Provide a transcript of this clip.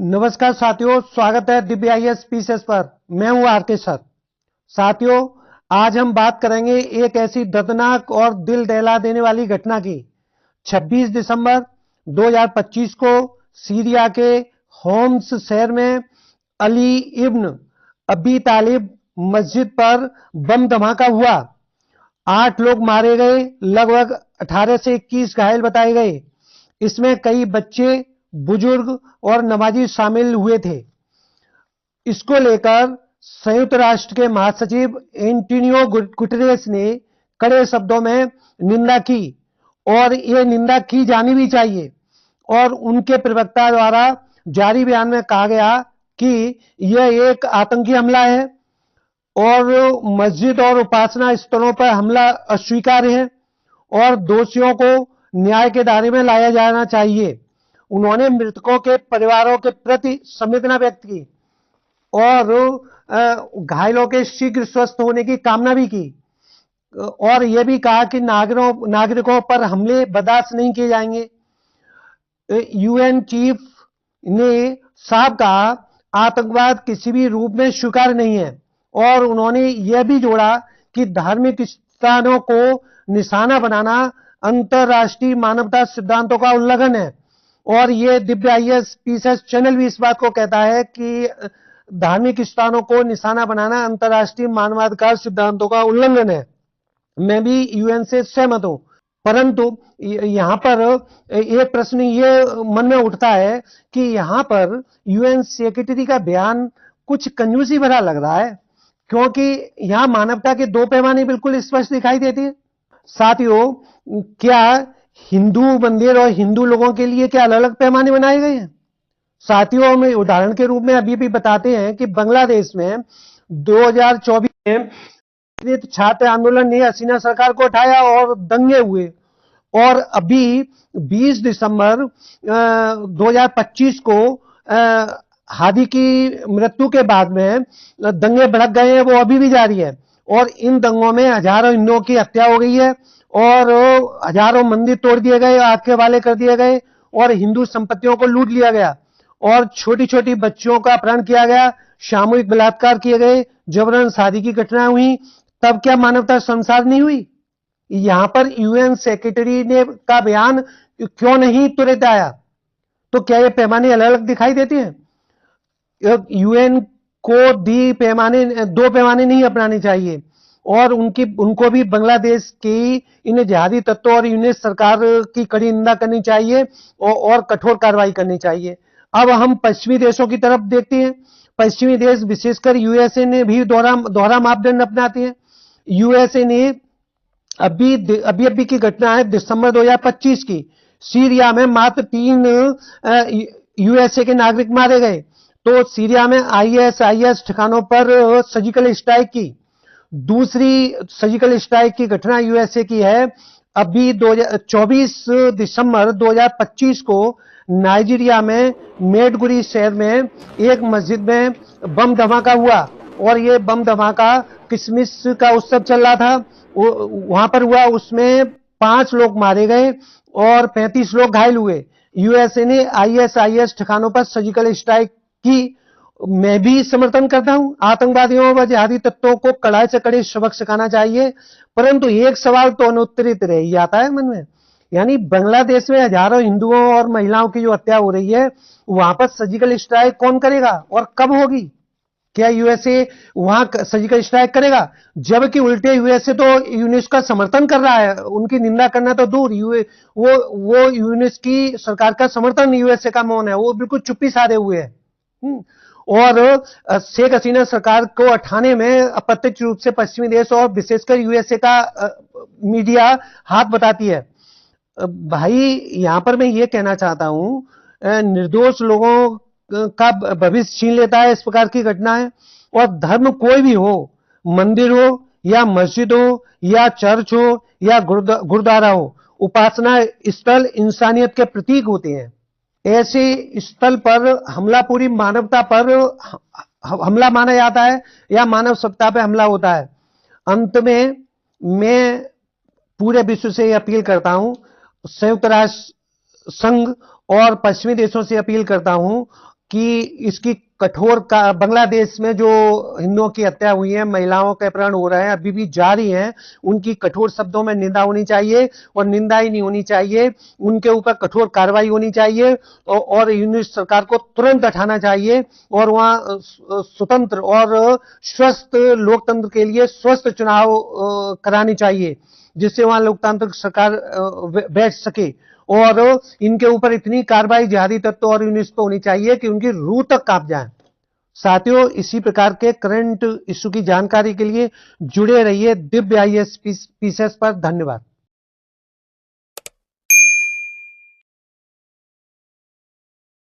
नमस्कार साथियों, स्वागत है दिव्य आईएएस पीसीएस पर। मैं हूं आरके सर। साथियों, आज हम बात करेंगे एक ऐसी दर्दनाक और दिल दहला देने वाली घटना की। 26 दिसंबर 2025 को सीरिया के होम्स शहर में अली इब्न अबी तालिब मस्जिद पर बम धमाका हुआ। 8 लोग मारे गए, लगभग 18 से 21 घायल बताए गए। इसमें कई बच्चे, बुजुर्ग और नमाजी शामिल हुए थे। इसको लेकर संयुक्त राष्ट्र के महासचिव एंटोनियो गुटेरेस ने कड़े शब्दों में निंदा की और यह निंदा की जानी भी चाहिए। और उनके प्रवक्ता द्वारा जारी बयान में कहा गया कि यह एक आतंकी हमला है और मस्जिद और उपासना स्थलों पर हमला अस्वीकार्य है और दोषियों को न्याय के दायरे में लाया जाना चाहिए। उन्होंने मृतकों के परिवारों के प्रति संवेदना व्यक्त की और घायलों के शीघ्र स्वस्थ होने की कामना भी की और यह भी कहा कि नागरिकों पर हमले बर्दाश्त नहीं किए जाएंगे। यूएन चीफ ने साफ कहा, आतंकवाद किसी भी रूप में स्वीकार्य नहीं है और उन्होंने यह भी जोड़ा कि धार्मिक स्थानों को निशाना बनाना अंतरराष्ट्रीय मानवता सिद्धांतों का उल्लंघन है। और ये दिव्य आईएएस पीसीएस चैनल भी इस बात को कहता है कि धार्मिक स्थानों को निशाना बनाना अंतरराष्ट्रीय मानवाधिकार सिद्धांतों का उल्लंघन है। मैं भी यूएन से सहमत हूं, परंतु यहां पर एक प्रश्न ये मन में उठता है कि यहां पर यूएन सेक्रेटरी का बयान कुछ कंजूसी भरा लग रहा है, क्योंकि यहां मानवता के दो पैमाने बिल्कुल स्पष्ट दिखाई देते हैं। साथियों, क्या हिंदू मंदिर और हिंदू लोगों के लिए क्या अलग अलग पैमाने बनाए गए हैं? साथियों, हम उदाहरण के रूप में अभी भी बताते हैं कि बांग्लादेश में 2024 में छात्र आंदोलन ने हसीना सरकार को उठाया और दंगे हुए और अभी 20 दिसंबर 2025 को हादी की मृत्यु के बाद में दंगे भड़क गए हैं, वो अभी भी जारी है और इन दंगों में हजारों हिंदुओं की हत्या हो गई है और हजारों मंदिर तोड़ दिए गए, आग के हवाले कर दिए गए और हिंदू संपत्तियों को लूट लिया गया और छोटी छोटी बच्चियों का अपहरण किया गया, सामूहिक बलात्कार किए गए, जबरन शादी की घटनाएं हुई। तब क्या मानवता शर्मसार नहीं हुई? यहां पर यूएन सेक्रेटरी ने का बयान क्यों नहीं तुरंत आया? तो क्या ये पैमाने अलग अलग दिखाई देते हैं? यूएन को दो पैमाने नहीं अपनाने चाहिए और उनको भी बांग्लादेश की इन जिहादी तत्वों और यूनिट सरकार की कड़ी निंदा करनी चाहिए और कठोर कार्रवाई करनी चाहिए। अब हम पश्चिमी देशों की तरफ देखते हैं। पश्चिमी देश, विशेषकर यूएसए ने भी दोहरा मापदंड अपनाते हैं। यूएसए ने अभी की घटना है दिसंबर 2025 की, सीरिया में मात्र 3 यूएसए के नागरिक मारे गए। तो सीरिया में आईएसआईएस ठिकानों पर सर्जिकल स्ट्राइक की। दूसरी सर्जिकल स्ट्राइक की घटना यूएसए की है। अभी 24 दिसंबर 2025 को नाइजीरिया में मेडगुरी शहर में एक मस्जिद में बम धमाका हुआ और ये बम धमाका क्रिसमस का उत्सव चल रहा था, वहां पर हुआ। उसमें 5 लोग मारे गए और 35 लोग घायल हुए। यूएसए ने आईएसआईएस ठिकानों पर सर्जिकल स्ट्राइक की। मैं भी समर्थन करता हूं, आतंकवादियों व जिहादी तत्वों को कड़ाई से कड़े सबक सिखाना चाहिए, परंतु एक सवाल तो अनुत्तरित रह ही जाता है मन में, यानी बांग्लादेश में हजारों हिंदुओं और महिलाओं की जो हत्या हो रही है, वहां पर सर्जिकल स्ट्राइक कौन करेगा और कब होगी? क्या यूएसए वहां सर्जिकल स्ट्राइक करेगा? जबकि उल्टे यूएसए तो यूनिस का समर्थन कर रहा है, उनकी निंदा करना तो दूर, वो यूनिस की सरकार का समर्थन यूएसए का मौन है, वो बिल्कुल चुप्पी साधे हुए है। और शेख हसीना सरकार को हटाने में अप्रत्यक्ष रूप से पश्चिमी देश और विशेषकर यूएसए का मीडिया हाथ बताती है। भाई, यहां पर मैं ये कहना चाहता हूं, निर्दोष लोगों का भविष्य छीन लेता है इस प्रकार की घटना है। और धर्म कोई भी हो, मंदिर हो या मस्जिद हो या चर्च हो या गुरुद्वारा हो, उपासना स्थल इंसानियत के प्रतीक होते हैं। ऐसे स्थल पर हमला पूरी मानवता पर हमला माना जाता है या मानव सत्ता पर हमला होता है। अंत में मैं पूरे विश्व से अपील करता हूं, संयुक्त राष्ट्र संघ और पश्चिमी देशों से अपील करता हूं, कि इसकी कठोर का बांग्लादेश में जो हिंदुओं की हत्या हुई है, महिलाओं के अपहरण हो रहे हैं, अभी भी जारी हैं, उनकी कठोर शब्दों में निंदा होनी चाहिए और निंदा ही नहीं होनी चाहिए, उनके ऊपर कठोर कार्रवाई होनी चाहिए और यूनिट सरकार को तुरंत हटाना चाहिए और वहां स्वतंत्र और स्वस्थ लोकतंत्र के लिए स्वस्थ चुनाव कराने चाहिए, जिससे वहां लोकतांत्रिक सरकार बैठ सके और इनके ऊपर इतनी कार्रवाई जिहादी तत्व और यूनिट्स पर होनी चाहिए कि उनकी रूह तक कांप जाए। साथियों, इसी प्रकार के करंट इशू की जानकारी के लिए जुड़े रहिए दिव्य आईएएस पीसेस पर। धन्यवाद।